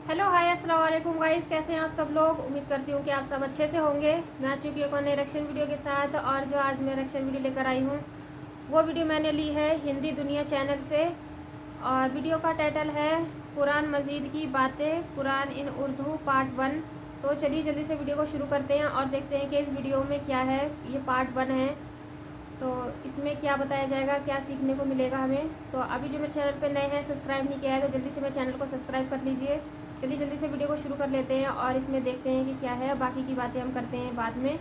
Hello hi अस्सलाम वालेकुम guys, कैसे हैं आप सब लोग। उम्मीद करती हूँ कि आप सब अच्छे से होंगे। मैं आ चुकी हूँ एक नए रिएक्शन वीडियो के साथ। और जो आज मैं रिएक्शन वीडियो लेकर आई हूँ वो वीडियो मैंने ली है हिंदी दुनिया चैनल से। और वीडियो का टाइटल है कुरान मजीद की बातें, कुरान इन उर्दू पार्ट 1। तो चलिए जल्दी से वीडियो को शुरू करते हैं और देखते हैं कि इस वीडियो में क्या है। ये पार्ट 1 है, तो इसमें क्या बताया जाएगा, क्या सीखने को मिलेगा हमें। तो अभी जो मेरे चैनल पे नए हैं, सब्सक्राइब नहीं किया है, तो जल्दी से मेरे चैनल को सब्सक्राइब कर लीजिए। चलिए जल्दी से वीडियो को शुरू कर लेते हैं और इसमें देखते हैं कि क्या है। बाकी की बातें हम करते हैं बाद में।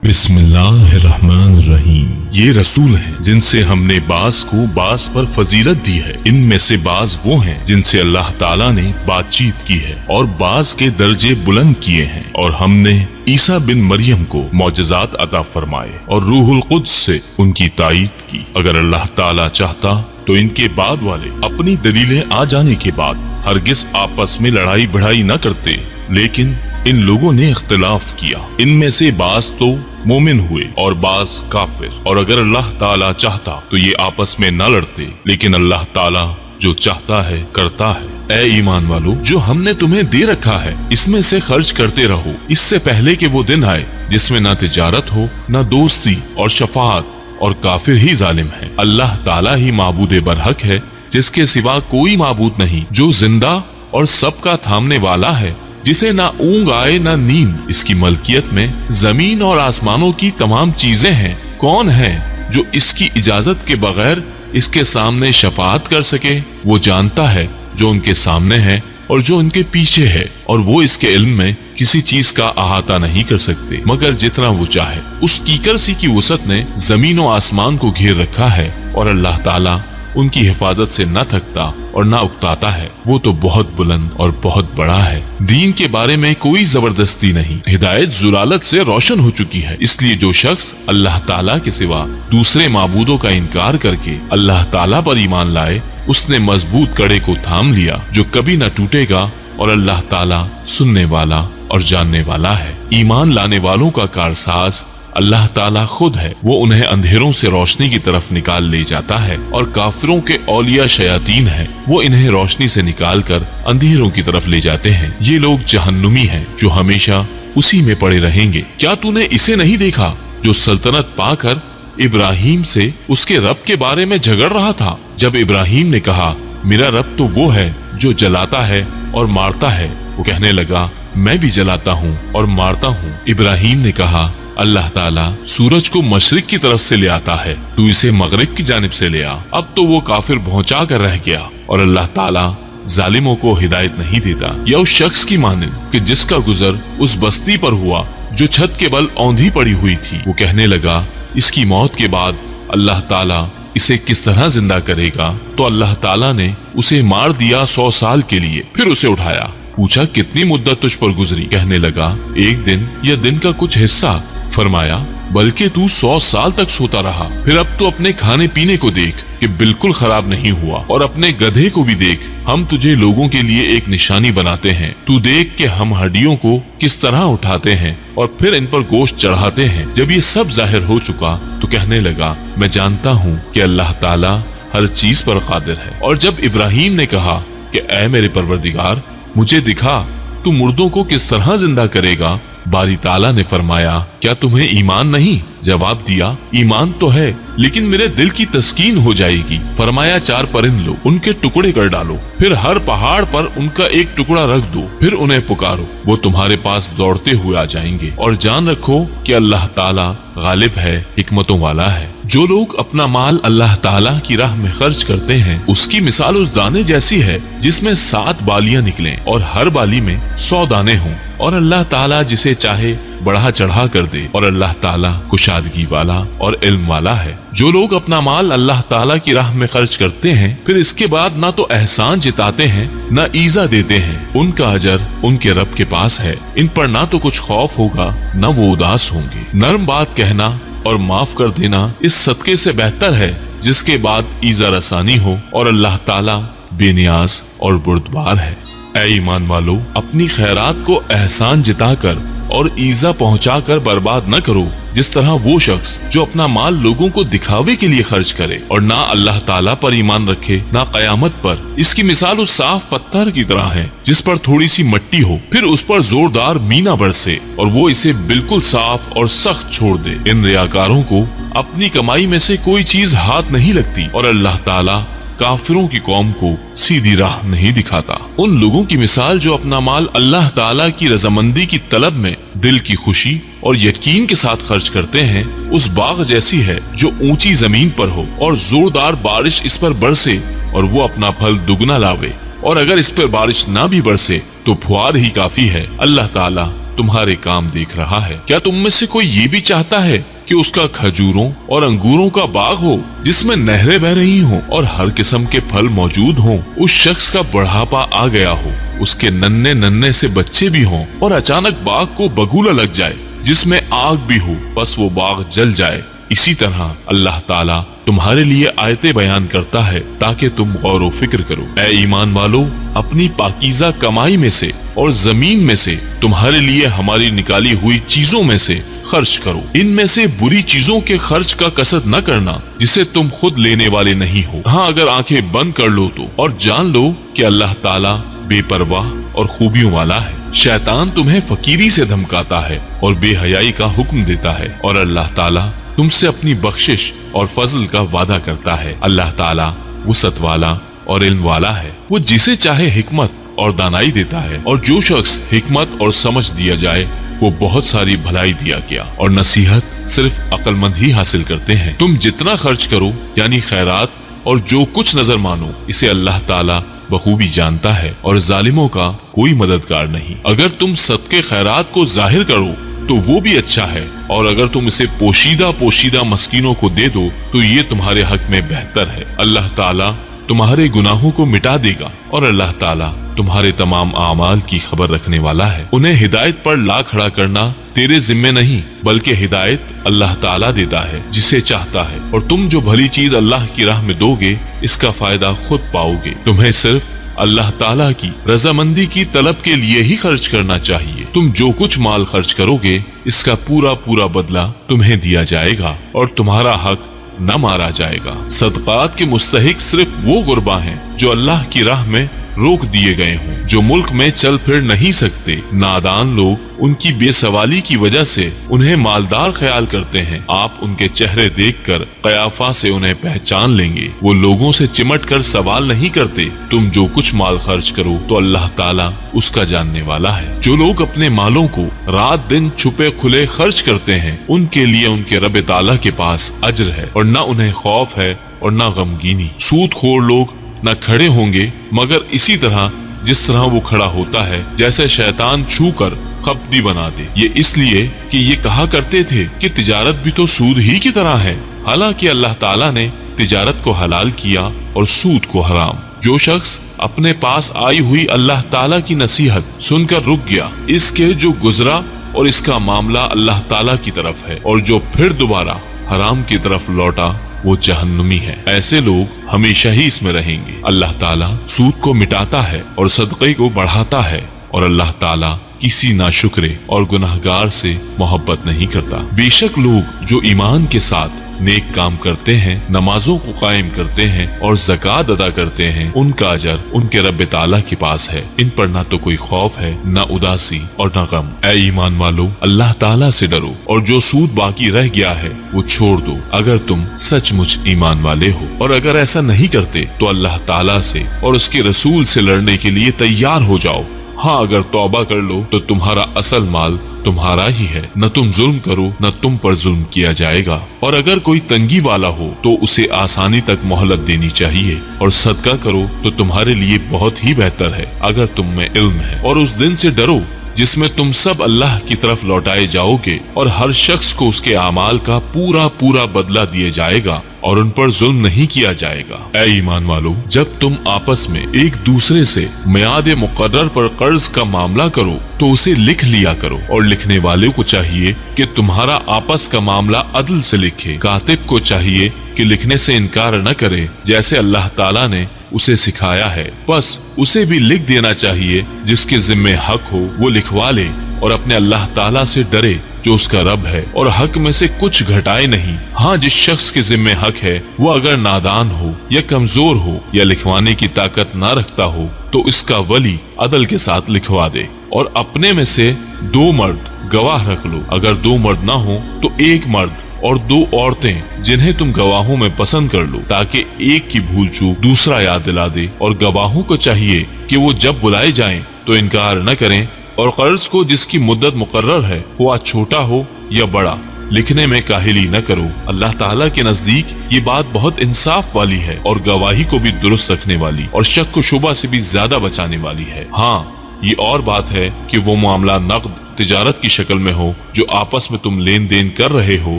बिस्मिल्लाहिर्रहमानिर्रहीम। ये रसूल हैं जिनसे हमने बास को बास पर फजीलत दी है। इनमें से बाज वो हैं जिनसे अल्लाह ताला ने बातचीत की है और बाज के दर्जे बुलंद किए हैं। और हमने ईसा बिन मरियम को मौजज़ात अता फरमाए और रूहुल कुद्स से उनकी ताईद की। अगर अल्लाह ताला चाहता तो इनके बाद वाले अपनी दलीलें आ जाने के बाद हरगिज आपस में लड़ाई भिड़ाई न करते, लेकिन इन लोगों ने इख्तिलाफ किया। इनमें से बास तो मोमिन हुए और बास काफिर। और अगर अल्लाह ताला चाहता तो ये आपस में न लड़ते, लेकिन अल्लाह ताला जो चाहता है करता है। ए ईमान वालों, जो हमने तुम्हें दे रखा है इसमें से खर्च करते रहो, इससे पहले कि वो दिन आए जिसमें ना तिजारत हो, ना दोस्ती और शफाअत, और काफिर ही जालिम है। अल्लाह ताला ही माबूदे बरहक है, जिसके सिवा कोई माबूद नहीं, जो जिंदा और सबका थामने वाला है, जिसे ना ऊंग आए ना नींद। इसकी मलकियत में जमीन और आसमानों की तमाम चीजें हैं। कौन है जो इसकी इजाजत के बगैर इसके सामने शफाअत कर सके? वो जानता है जो उनके सामने है और जो उनके पीछे है, और वो इसके इल्म में किसी चीज का अहाता नहीं कर सकते मगर जितना वो चाहे। उस कीकर सी की वसअत ने जमीन और आसमान को घेर रखा है, और अल्लाह ताला उनकी हिफाजत से न थकता और न उकताता है। वो तो बहुत बुलंद और बहुत बड़ा है। दीन के बारे में कोई जबरदस्ती नहीं, हिदायत जुलालत से रोशन हो चुकी है। इसलिए जो शख्स अल्लाह ताला के सिवा दूसरे माबूदों का इनकार करके अल्लाह ताला पर ईमान लाए, उसने मजबूत कड़े को थाम लिया जो कभी न टूटेगा। और अल्लाह ताला सुनने वाला और जानने वाला है। ईमान लाने वालों का कारसाज अल्लाह ताला खुद है। वो उन्हें अंधेरों से रोशनी की तरफ निकाल ले जाता है, और काफिरों के औलिया शयातीन है, वो इन्हें रोशनी से निकाल कर अंधेरों की तरफ ले जाते हैं। ये लोग जहन्नुमी हैं जो हमेशा उसी में पड़े रहेंगे। क्या तूने इसे नहीं देखा जो सल्तनत पाकर इब्राहिम से उसके रब के बारे में झगड़ रहा था? जब इब्राहिम ने कहा मेरा रब तो वो है जो जलाता है और मारता है, वो कहने लगा मैं भी जलाता हूँ और मारता हूँ। इब्राहिम ने कहा अल्लाह ताला सूरज को मशरिक की तरफ से ले आता है, तू इसे मगरिब की जानिब से ले आ। अब तो वो काफिर भौंचा कर रह गया, और अल्लाह ताला जालिमों को हिदायत नहीं देता। या उस शख्स की मानिंद कि जिसका गुजर उस बस्ती पर हुआ जो छत के बल औंधी पड़ी हुई थी। वो कहने लगा इसकी मौत के बाद अल्लाह ताला इसे किस तरह जिंदा करेगा? तो अल्लाह ताला ने उसे मार दिया 100 साल के लिए, फिर उसे उठाया। पूछा कितनी मुद्दत तुझ पर गुजरी? कहने लगा एक दिन या दिन का कुछ हिस्सा। फरमाया बल्कि तू 100 साल तक सोता रहा। फिर अब तो अपने खाने पीने को देख कि बिल्कुल खराब नहीं हुआ, और अपने गधे को भी देख, हम तुझे लोगों के लिए एक निशानी बनाते हैं। तू देख कि हम हड्डियों को किस तरह उठाते हैं और फिर इन पर गोश्त चढ़ाते हैं। जब ये सब जाहिर हो चुका तो कहने लगा मैं जानता हूँ कि अल्लाह ताला हर चीज पर कादिर है। और जब इब्राहिम ने कहा कि ऐ मेरे परवरदिगार मुझे दिखा तू मुर्दों को किस तरह जिंदा करेगा, बारी ताला ने फरमाया क्या तुम्हें ईमान नहीं? जवाब दिया ईमान तो है, लेकिन मेरे दिल की तस्कीन हो जाएगी। फरमाया 4 परिंद लो, उनके टुकड़े कर डालो, फिर हर पहाड़ पर उनका एक टुकड़ा रख दो, फिर उन्हें पुकारो, वो तुम्हारे पास दौड़ते हुए आ जाएंगे। और जान रखो कि अल्लाह ताला गालिब है, हिकमतों वाला है। जो लोग अपना माल अल्लाह ताला की राह में खर्च करते हैं, उसकी मिसाल उस दाने जैसी है जिसमें 7 बालियां निकलें और हर बाली में 100 दाने हों। और अल्लाह ताला जिसे चाहे बढ़ा चढ़ा कर दे, और अल्लाह ताला कुशादगी वाला और इल्म वाला है। जो लोग अपना माल अल्लाह ताला की राह में खर्च करते हैं, फिर इसके बाद ना तो एहसान जिताते हैं ना ईजा देते हैं, उनका अजर उनके रब के पास है। इन पर ना तो कुछ खौफ होगा ना वो उदास होंगे। नरम बात कहना और माफ कर देना इस सदके से बेहतर है जिसके बाद ईजा रसानी हो, और अल्लाह ताला बेनियाज और बुर्दबार है। ऐ ईमान वालों, अपनी खैरात को एहसान जिताकर और ईजा पहुंचाकर बर्बाद न करो, जिस तरह वो शख्स जो अपना माल लोगों को दिखावे के लिए खर्च करे और ना अल्लाह ताला पर ईमान रखे ना कयामत पर। इसकी मिसाल उस साफ पत्थर की तरह है जिस पर थोड़ी सी मट्टी हो, फिर उस पर जोरदार मीना बरसे और वो इसे बिल्कुल साफ और सख्त छोड़ दे। इन रियाकारों को अपनी कमाई में से कोई चीज हाथ नहीं लगती और अल्लाह ताला काफिरों की कौम को सीधी राह नहीं दिखाता। उन लोगों की मिसाल जो अपना माल अल्लाह ताला की रजामंदी की तलब में दिल की खुशी और यकीन के साथ खर्च करते हैं, उस बाग जैसी है जो ऊंची जमीन पर हो और जोरदार बारिश इस पर बरसे और वो अपना फल दुगना लावे, और अगर इस पर बारिश ना भी बरसे तो फुहार ही काफी है। अल्लाह ताला तुम्हारे काम देख रहा है। क्या तुम में से कोई ये भी चाहता है कि उसका खजूरों और अंगूरों का बाग हो जिसमें नहरें बह रही हों और हर किस्म के फल मौजूद हों? उस शख्स का बुढ़ापा आ गया हो, उसके नन्हे नन्हे से बच्चे भी हों और अचानक बाग को बगुला लग जाए जिसमें आग भी हो, बस वो बाग जल जाए। इसी तरह अल्लाह ताला तुम्हारे लिए आयतें बयान करता है ताकि तुम गौर व फिक्र करो। ऐ ईमान वालों, अपनी पाकीज़ा कमाई में से और जमीन में से तुम्हारे लिए हमारी निकाली हुई चीजों में से खर्च करो। इनमें से बुरी चीजों के खर्च का कसद न करना जिसे तुम खुद लेने वाले नहीं हो। हाँ, अगर आंखें बंद कर लो तो, और जान लो कि अल्लाह ताला बेपरवाह और खूबियों वाला है। शैतान तुम्हें फकीरी से धमकाता है और बेहयाई का हुक्म देता है, और अल्लाह ताला तुमसे अपनी बख्शिश और फजल का वादा करता है। अल्लाह ताला वुसअत वाला और इल्म वाला है। वो जिसे चाहे हिकमत और दानाई देता है, और जो शख्स हिकमत और समझ दिया जाए वो बहुत सारी भलाई दिया गया। और नसीहत सिर्फ अक्लमंद ही हासिल करते हैं। तुम जितना खर्च करो यानी खैरात और जो कुछ नजर मानो, इसे अल्लाह ताला बखूबी जानता है और जालिमों का कोई मददगार नहीं। अगर तुम सदके खैरात को जाहिर करो तो वो भी अच्छा है, और अगर तुम इसे पोशीदा पोशीदा मस्कीनों को दे दो तो ये तुम्हारे हक में बेहतर है। अल्लाह ताला तुम्हारे गुनाहों को मिटा देगा, और अल्लाह ताला तुम्हारे तमाम आमाल की खबर रखने वाला है। उन्हें हिदायत पर ला खड़ा करना तेरे जिम्मे नहीं, बल्कि हिदायत अल्लाह ताला देता है जिसे चाहता है, और तुम जो भली चीज अल्लाह की राह में दोगे इसका फायदा खुद पाओगे। तुम्हें सिर्फ अल्लाह ताला की रजामंदी की तलब के लिए ही खर्च करना चाहिए। तुम जो कुछ माल खर्च करोगे इसका पूरा पूरा बदला तुम्हें दिया जाएगा और तुम्हारा हक न मारा जाएगा। सदकात के मुस्तहिक सिर्फ वो गुरबा हैं जो अल्लाह की राह में रोक दिए गए हों, जो मुल्क में चल फिर नहीं सकते। नादान लोग उनकी बेसवाली की वजह से उन्हें मालदार ख्याल करते हैं। आप उनके चेहरे देखकर कयाफा से उन्हें पहचान लेंगे। वो लोगों से चिमट कर सवाल नहीं करते। तुम जो कुछ माल खर्च करो तो अल्लाह ताला उसका जानने वाला है। जो लोग अपने मालों को रात दिन छुपे खुले खर्च करते हैं, उनके लिए उनके रब ताला के पास अज्र है, और न उन्हें खौफ है और न गमगीनी। सूदखोर लोग न खड़े होंगे मगर इसी तरह जिस तरह वो खड़ा होता है, जैसे शैतान छू कर खपदी बना दे। ये इसलिए कि ये कहा करते थे कि तिजारत भी तो सूद ही की तरह है। हालांकि अल्लाह ताला ने तिजारत को हलाल किया और सूद को हराम। जो शख्स अपने पास आई हुई अल्लाह ताला की नसीहत सुनकर रुक गया, इसके जो गुजरा और इसका मामला अल्लाह ताला की तरफ है, और जो फिर दोबारा हराम की तरफ लौटा वो जहन्नुमी है। ऐसे लोग हमेशा ही इसमें रहेंगे। अल्लाह ताला सूद को मिटाता है और सदक़े को बढ़ाता है, और अल्लाह ताला किसी नाशुक्रे और गुनाहगार से मोहब्बत नहीं करता। बेशक लोग जो ईमान के साथ नेक काम करते हैं, नमाजों को कायम करते हैं और ज़कात अदा करते हैं, उनका अजर उनके रब ताला के पास है। इन पर ना तो कोई खौफ है, ना उदासी और ना गम। ऐ ईमान वालों, अल्लाह ताला से डरो और जो सूद बाकी रह गया है वो छोड़ दो, अगर तुम सचमुच ईमान वाले हो। और अगर ऐसा नहीं करते तो अल्लाह ताला से और उसके रसूल से लड़ने के लिए तैयार हो जाओ। हाँ, अगर तौबा कर लो तो तुम्हारा असल माल तुम्हारा ही है। न तुम जुल्म करो न तुम पर जुल्म किया जाएगा। और अगर कोई तंगी वाला हो तो उसे आसानी तक मोहलत देनी चाहिए, और सदका करो तो तुम्हारे लिए बहुत ही बेहतर है अगर तुम में इल्म है। और उस दिन से डरो जिसमें तुम सब अल्लाह की तरफ लौटाए जाओगे, और हर शख्स को उसके आमाल का पूरा पूरा बदला दिया जाएगा और उन पर जुल्म नहीं किया जाएगा। ऐ ईमान वालों, जब तुम आपस में एक दूसरे से मियाद मुकर्रर पर कर्ज का मामला करो तो उसे लिख लिया करो, और लिखने वाले को चाहिए कि तुम्हारा आपस का मामला अदल से लिखे। कातिब को चाहिए कि लिखने से इनकार न करे जैसे अल्लाह ताला ने उसे सिखाया है। बस उसे भी लिख देना चाहिए। जिसके जिम्मे हक हो वो लिखवा ले, اور اپنے اللہ تعالیٰ سے ڈرے جو اس کا رب ہے اور حق میں سے کچھ گھٹائے نہیں۔ ہاں، جس شخص کے ذمہ حق ہے وہ اگر نادان ہو یا کمزور ہو یا لکھوانے کی طاقت نہ رکھتا ہو تو اس کا ولی عدل کے ساتھ لکھوا دے، اور اپنے میں سے 2 مرد گواہ رکھ لو۔ اگر 2 مرد نہ ہو تو 1 مرد اور 2 عورتیں جنہیں تم گواہوں میں پسند کر لو، تاکہ ایک کی بھول چوک دوسرا یاد دلا دے۔ اور گواہوں کو چاہیے کہ وہ جب بلائے جائیں تو انکار نہ کریں، اور قرض کو جس کی مدت مقرر ہے ہوا چھوٹا ہو یا بڑا لکھنے میں کاہلی نہ کرو۔ اللہ تعالیٰ کے نزدیک یہ بات بہت انصاف والی ہے اور گواہی کو بھی درست رکھنے والی اور شک و شبہ سے بھی زیادہ بچانے والی ہے۔ ہاں، یہ اور بات ہے کہ وہ معاملہ نقد تجارت کی شکل میں ہو جو آپس میں تم لین دین کر رہے ہو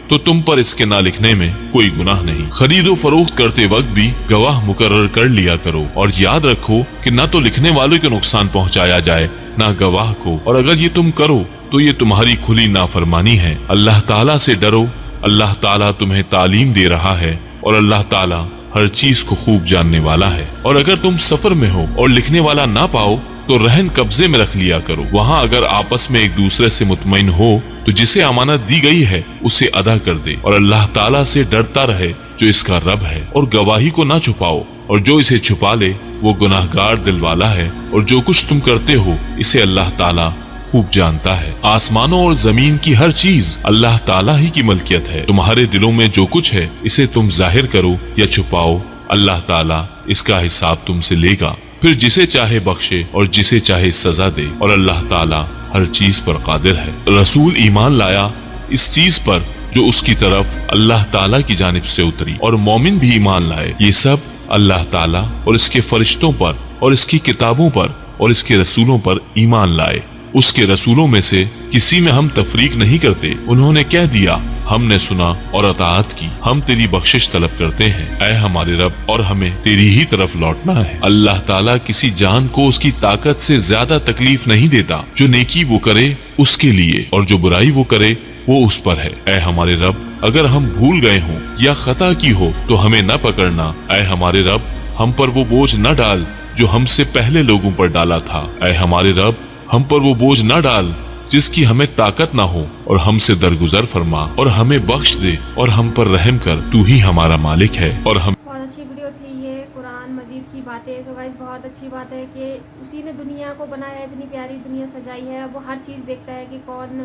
تو تم پر اس کے نہ لکھنے میں کوئی گناہ نہیں۔ خرید و فروخت کرتے وقت بھی گواہ مقرر کر لیا کرو، اور یاد رکھو کہ نہ تو لکھنے والوں کو نقصان پہنچایا جائے نہ گواہ کو، اور اگر یہ تم کرو تو یہ تمہاری کھلی نافرمانی ہے۔ اللہ تعالیٰ سے ڈرو، اللہ تعالیٰ تمہیں تعلیم دے رہا ہے، اور اللہ تعالیٰ ہر چیز کو خوب جاننے والا ہے۔ اور اگر تم سفر میں ہو اور لکھنے والا نہ پاؤ تو رہن قبضے میں رکھ لیا کرو۔ وہاں اگر آپس میں ایک دوسرے سے مطمئن ہو تو جسے امانت دی گئی ہے اسے ادا کر دے، اور اللہ تعالیٰ سے ڈرتا رہے جو اس کا رب ہے۔ اور گواہی کو نہ چھپاؤ، اور جو اسے چھپا لے وہ گناہگار دل والا ہے، اور جو کچھ تم کرتے ہو اسے اللہ تعالیٰ خوب جانتا ہے۔ آسمانوں اور زمین کی ہر چیز اللہ تعالیٰ ہی کی ملکیت ہے۔ تمہارے دلوں میں جو کچھ ہے اسے تم ظاہر کرو یا چھپاؤ، اللہ تعالیٰ اس کا حساب تم سے لے گا، پھر جسے چاہے بخشے اور جسے چاہے سزا دے، اور اللہ تعالیٰ ہر چیز پر قادر ہے۔ رسول ایمان لایا اس چیز پر جو اس کی طرف اللہ تعالیٰ کی جانب سے اتری، اور مومن بھی ایمان لائے، یہ سب اللہ تعالیٰ اور اس کے فرشتوں پر اور اس کی کتابوں پر اور اس کے رسولوں پر ایمان لائے۔ اس کے رسولوں میں سے کسی میں ہم تفریق نہیں کرتے۔ انہوں نے کہہ دیا ہم نے سنا اور اطاعت کی، ہم تیری بخشش طلب کرتے ہیں اے ہمارے رب، اور ہمیں تیری ہی طرف لوٹنا ہے۔ اللہ تعالیٰ کسی جان کو اس کی طاقت سے زیادہ تکلیف نہیں دیتا، جو نیکی وہ کرے اس کے لیے اور جو برائی وہ کرے وہ اس پر ہے۔ اے ہمارے رب، اگر ہم بھول گئے ہوں یا خطا کی ہو تو ہمیں نہ پکڑنا۔ اے ہمارے رب، ہم پر وہ بوجھ نہ ڈال جو ہم سے پہلے لوگوں پر ڈالا تھا۔ اے ہمارے رب، ہم پر وہ بوجھ نہ ڈال جس کی ہمیں طاقت نہ ہو، اور ہم سے درگزر فرما اور ہمیں بخش دے اور ہم پر رحم کر، تو ہی ہمارا مالک ہے۔ اور ہم بہت اچھی ویڈیو تھی یہ قرآن مجید کی باتیں۔ تو گائز بہت اچھی بات ہے کہ اسی نے دنیا کو بنایا ہے، اتنی پیاری دنیا سجائی ہے۔ وہ ہر چیز دیکھتا ہے کہ کون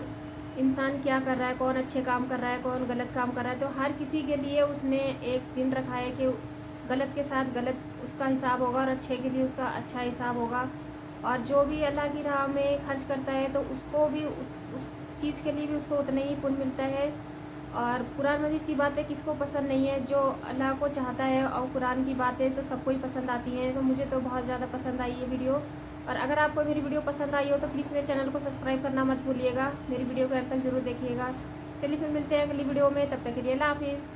انسان کیا کر رہا ہے، کون اچھے کام کر رہا ہے، کون غلط کام کر رہا ہے۔ تو ہر کسی کے لیے اس نے ایک دن رکھا ہے کہ غلط کے ساتھ غلط اس کا حساب ہوگا اور اچھے کے لیے اس کا اچھا حساب ہوگا۔ اور جو بھی اللہ کی راہ میں خرچ کرتا ہے تو اس کو بھی اس چیز کے لیے بھی اس کو اتنا ہی پن ملتا ہے۔ اور قرآن مجید کی باتیں کس کو پسند نہیں ہے؟ جو اللہ کو چاہتا ہے، اور قرآن کی باتیں تو سب کو ہی پسند آتی ہیں۔ تو مجھے تو بہت زیادہ پسند آئی یہ ویڈیو، اور اگر آپ کو میری ویڈیو پسند آئی ہو تو پلیز میرے چینل کو سبسکرائب کرنا مت بھولیے گا، میری ویڈیو کو اینڈ تک ضرور دیکھیے گا۔ چلیے پھر ملتے ہیں اگلی ویڈیو میں، تب تک کے لیے اللہ حافظ۔